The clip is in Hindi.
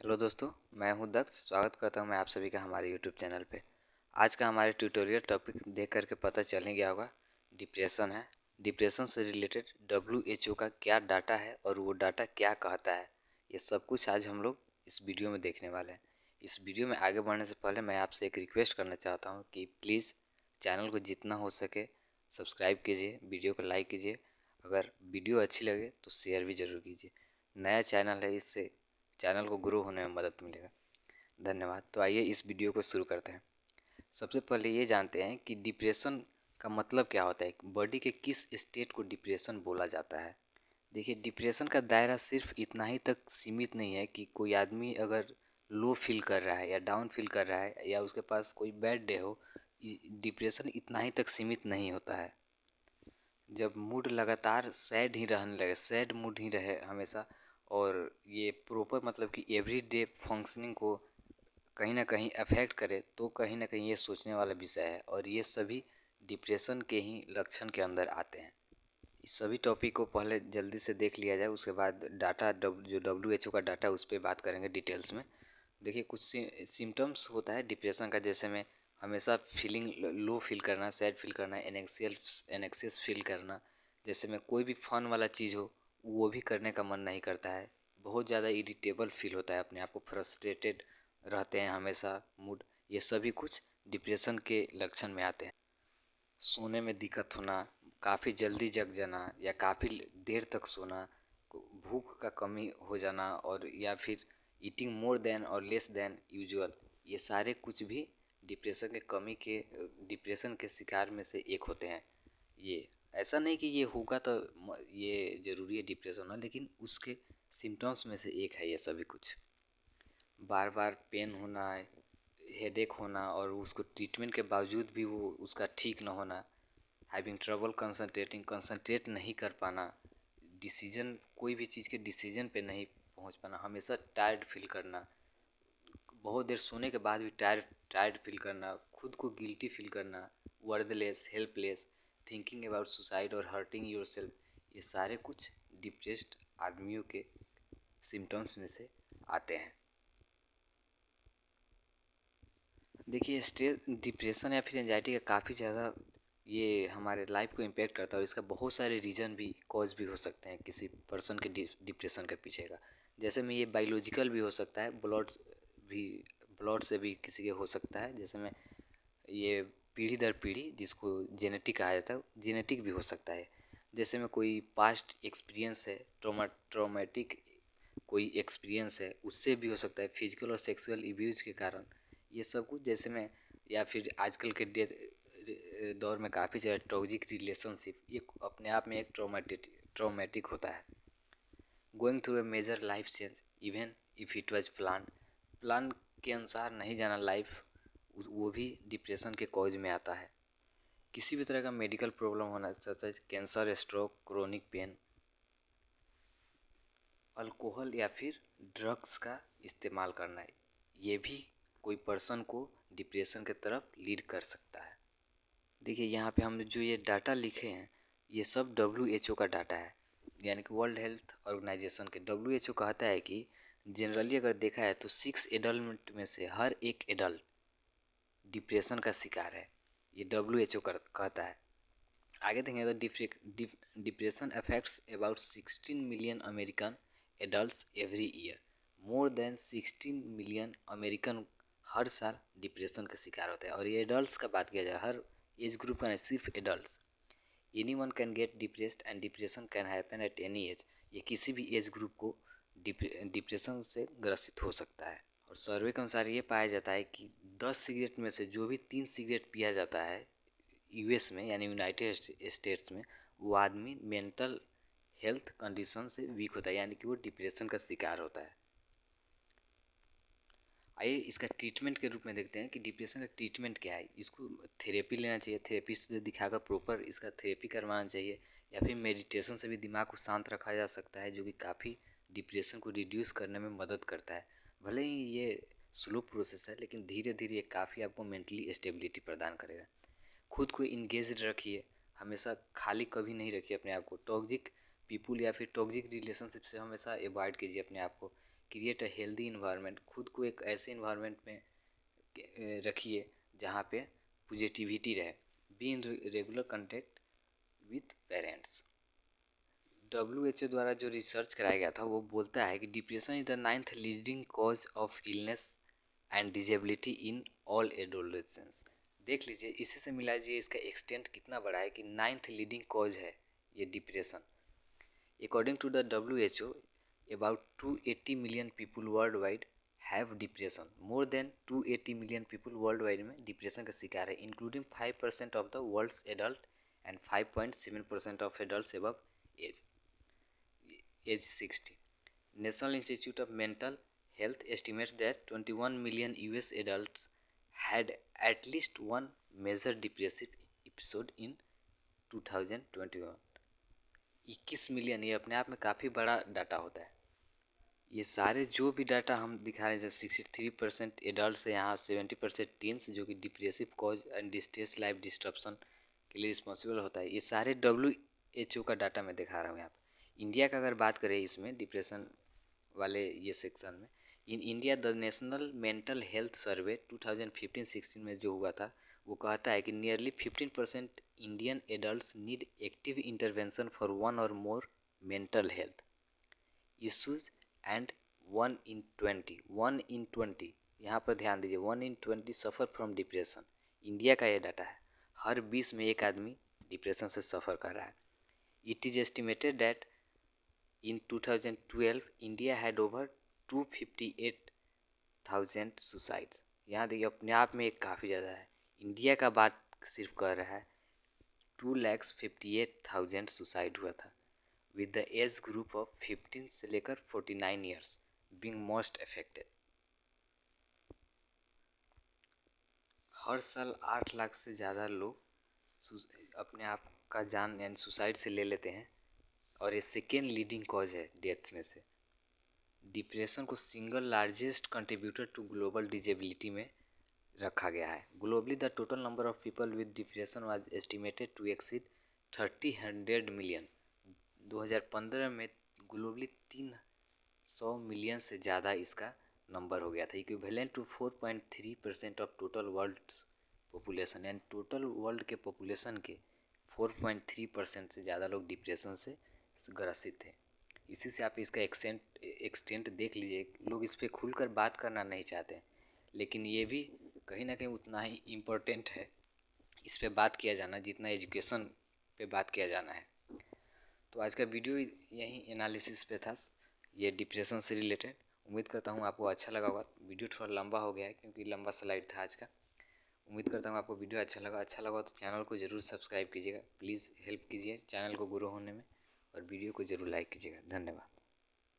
हेलो दोस्तों, मैं हूं दक्ष। स्वागत करता हूं मैं आप सभी का हमारे यूट्यूब चैनल पे। आज का हमारे ट्यूटोरियल टॉपिक देख करके पता चल ही गया होगा, डिप्रेशन है। डिप्रेशन से रिलेटेड WHO का क्या डाटा है और वो डाटा क्या कहता है, ये सब कुछ आज हम लोग इस वीडियो में देखने वाले हैं। इस वीडियो में आगे बढ़ने से पहले मैं आपसे एक रिक्वेस्ट करना चाहता हूँ कि प्लीज़ चैनल को जितना हो सके सब्सक्राइब कीजिए, वीडियो को लाइक कीजिए। अगर वीडियो अच्छी लगे तो शेयर भी ज़रूर कीजिए। नया चैनल है, इससे चैनल को ग्रो होने में मदद मिलेगा। धन्यवाद। तो आइए इस वीडियो को शुरू करते हैं। सबसे पहले ये जानते हैं कि डिप्रेशन का मतलब क्या होता है, बॉडी के किस स्टेट को डिप्रेशन बोला जाता है। देखिए, डिप्रेशन का दायरा सिर्फ इतना ही तक सीमित नहीं है कि कोई आदमी अगर लो फील कर रहा है या डाउन फील कर रहा है या उसके पास कोई बैड डे हो। डिप्रेशन इतना ही तक सीमित नहीं होता है। जब मूड लगातार सैड ही रहने लगे, सैड मूड ही रहे हमेशा, और ये प्रॉपर मतलब कि एवरीडे फंक्शनिंग को कहीं ना कहीं अफेक्ट करे, तो कहीं ना कहीं ये सोचने वाला विषय है और ये सभी डिप्रेशन के ही लक्षण के अंदर आते हैं। इस सभी टॉपिक को पहले जल्दी से देख लिया जाए, उसके बाद डाटा जो WHO का डाटा उस पर बात करेंगे डिटेल्स में। देखिए, कुछ सिम्टम्स होता है डिप्रेशन का, जैसे में हमेशा फीलिंग लो फील करना, सैड फील करना, एनेक्सियस फील करना। जैसे में कोई भी फन वाला चीज़ हो वो भी करने का मन नहीं करता है। बहुत ज़्यादा इरिटेबल फील होता है, अपने आप को फ्रस्ट्रेटेड रहते हैं हमेशा, मूड। ये सभी कुछ डिप्रेशन के लक्षण में आते हैं। सोने में दिक्कत होना, काफ़ी जल्दी जग जाना या काफ़ी देर तक सोना, भूख का कमी हो जाना, और या फिर ईटिंग मोर देन और लेस देन यूजुअल, ये सारे कुछ भी डिप्रेशन के शिकार में से एक होते हैं। ये ऐसा नहीं कि ये होगा तो ये ज़रूरी है डिप्रेशन हो, लेकिन उसके सिम्टम्स में से एक है ये सभी कुछ। बार बार पेन होना, हेडेक होना, और उसको ट्रीटमेंट के बावजूद भी वो उसका ठीक न होना। हैविंग ट्रबल कंसंट्रेटिंग, कंसंट्रेट नहीं कर पाना, डिसीजन कोई भी चीज़ के डिसीजन पे नहीं पहुंच पाना, हमेशा टायर्ड फील करना, बहुत देर सोने के बाद भी टायर्ड टायर्ड फील करना, खुद को गिल्टी फील करना, worthless, helpless, thinking about suicide और हर्टिंग योरसेल्फ, ये सारे कुछ डिप्रेस्ड आदमियों के सिम्टम्स में से आते हैं। देखिए, स्ट्रेस, डिप्रेशन या फिर एंजाइटी का काफ़ी ज़्यादा ये हमारे लाइफ को इम्पेक्ट करता है, और इसका बहुत सारे रीज़न भी, कॉज भी हो सकते हैं किसी पर्सन के डिप्रेशन के पीछे का। जैसे में ये बायोलॉजिकल भी हो सकता है, भी ब्लड से भी किसी के हो सकता है। जैसे में ये पीढ़ी दर पीढ़ी, जिसको जेनेटिक कहा जाता है, जेनेटिक भी हो सकता है। जैसे में कोई पास्ट एक्सपीरियंस है, ट्रोमेटिक कोई एक्सपीरियंस है, उससे भी हो सकता है। फिजिकल और सेक्सुअल एब्यूज के कारण ये सब कुछ, जैसे में या फिर आजकल के दौर में काफ़ी ज़्यादा टॉक्सिक रिलेशनशिप, ये अपने आप में एक ट्रोमेटिक होता है। Going through a major life change even if it was plan के अनुसार नहीं जाना लाइफ, वो भी डिप्रेशन के कॉज में आता है। किसी भी तरह का मेडिकल प्रॉब्लम होना, जैसे cancer, stroke, chronic pain, alcohol या फिर ड्रग्स का इस्तेमाल करना है, ये भी कोई पर्सन को डिप्रेशन की तरफ लीड कर सकता है। देखिए, यहाँ पे हम जो ये डाटा लिखे हैं, ये सब WHO का डाटा है, यानी कि वर्ल्ड हेल्थ ऑर्गेनाइजेशन के। WHO कहता है कि जनरली अगर देखा है तो 6 एडल्ट में से हर एक एडल्ट डिप्रेशन का शिकार है, ये WHO कहता है। आगे देखेंगे तो depression affects about 16 million American adults every year. More than 16 million American हर साल डिप्रेशन का शिकार होता है। और ये एडल्ट्स का बात किया जाए, हर एज ग्रुप का नहीं, सिर्फ adults. Any one can get depressed and depression can happen at any as, ये किसी भी एज ग्रुप को डिप्रेशन से ग्रसित हो सकता है। और सर्वे के अनुसार ये पाया जाता है कि 10 सिगरेट में से जो भी 3 सिगरेट पिया जाता है US में, यानी यूनाइटेड स्टेट्स में, वो आदमी मेंटल हेल्थ कंडीशन से वीक होता है, यानी कि वो डिप्रेशन का शिकार होता है। आइए इसका ट्रीटमेंट के रूप में देखते हैं कि डिप्रेशन का ट्रीटमेंट क्या है। इसको थेरेपी लेना चाहिए, थेरेपिस्ट से दिखाकर प्रॉपर इसका थेरेपी करवाना चाहिए, या फिर मेडिटेशन से भी दिमाग को शांत रखा जा सकता है, जो कि काफ़ी डिप्रेशन को रिड्यूस करने में मदद करता है। भले ही ये स्लो प्रोसेस है, लेकिन धीरे धीरे काफ़ी आपको मेंटली स्टेबिलिटी प्रदान करेगा। खुद को इंगेज रखिए, हमेशा खाली कभी नहीं रखिए अपने आप को। टॉक्सिक पीपुल या फिर टॉक्सिक रिलेशनशिप से हमेशा अवॉइड कीजिए अपने आप को। क्रिएट अ हेल्दी इन्वायरमेंट, खुद को एक ऐसे इन्वायरमेंट में रखिए जहाँ पे पॉजिटिविटी रहे। Be in regular contact with parents. WHO द्वारा जो रिसर्च कराया गया था वो बोलता है कि depression is the 9th leading cause of illness and disability in all adolescence. देख लीजिए, इसी से मिलाइए इसका एक्सटेंट कितना बड़ा है कि 9th लीडिंग कॉज है ये depression. According to the WHO, about 280 million people worldwide have depression. More than 280 million people worldwide में डिप्रेशन का शिकार है, including 5% of the world's adult and 5.7% of adults above age 60. National Institute of Mental Health estimates that 21 million US adults had at least one major depressive episode in 2021. 21 million, ये अपने आप में काफ़ी बड़ा डाटा होता है। ये सारे जो भी डाटा हम दिखा रहे हैं, जब 63% एडल्ट है, यहाँ 70% टीन्स जो कि depressive cause and distress life disturbance के लिए रिस्पॉन्सिबल होता है, ये सारे WHO का डाटा मैं दिखा रहा हूँ यहाँ पर। इंडिया का अगर बात करें इसमें डिप्रेशन वाले ये सेक्शन में, in India the national mental health survey 2015-16 में जो हुआ था वो कहता है कि nearly 15% Indian adults need active intervention for one और more mental health issues and 1 in 20 यहाँ पर ध्यान दीजिए, 1 in 20 suffer from depression. India का ये डाटा है, हर 20 में एक आदमी डिप्रेशन से सफ़र कर रहा है। It is estimated that in 2012 India had over 258,000 suicides. यहाँ देखिए, अपने आप में एक काफ़ी ज़्यादा है। इंडिया का बात सिर्फ कर रहा है, 2,58,000 सुसाइड हुआ था, with the age group of 15 से लेकर 49 years being most affected। हर साल 8 लाख से ज़्यादा लोग अपने आप का जान यानी सुसाइड से ले लेते हैं, और ये सेकेंड लीडिंग कॉज है डेथ में से। डिप्रेशन को single largest contributor to global disability में रखा गया है। Globally the total number of people with depression was estimated to exceed 300 million. 2015 में ग्लोबली 300 मिलियन से ज़्यादा इसका नंबर हो गया था, equivalent to 4.3% of total world population. यानी टोटल वर्ल्ड के पॉपुलेशन के 4.3% से ज़्यादा लोग डिप्रेशन से ग्रसित थे। इसी से आप इसका एक्सटेंट देख लीजिए, लोग इस पर खुलकर बात करना नहीं चाहते, लेकिन ये भी कहीं ना कहीं उतना ही इम्पोर्टेंट है इस पे बात किया जाना जितना एजुकेशन पे बात किया जाना है। तो आज का वीडियो यही एनालिसिस पे था, ये डिप्रेशन से रिलेटेड। उम्मीद करता हूँ आपको अच्छा लगा होगा। वीडियो थोड़ा लंबा हो गया है क्योंकि लंबा स्लाइड था आज का। उम्मीद करता हूँ आपको वीडियो अच्छा लगा तो चैनल को ज़रूर सब्सक्राइब कीजिएगा। प्लीज़ हेल्प कीजिए चैनल को ग्रो होने में, और वीडियो को ज़रूर लाइक कीजिएगा। धन्यवाद।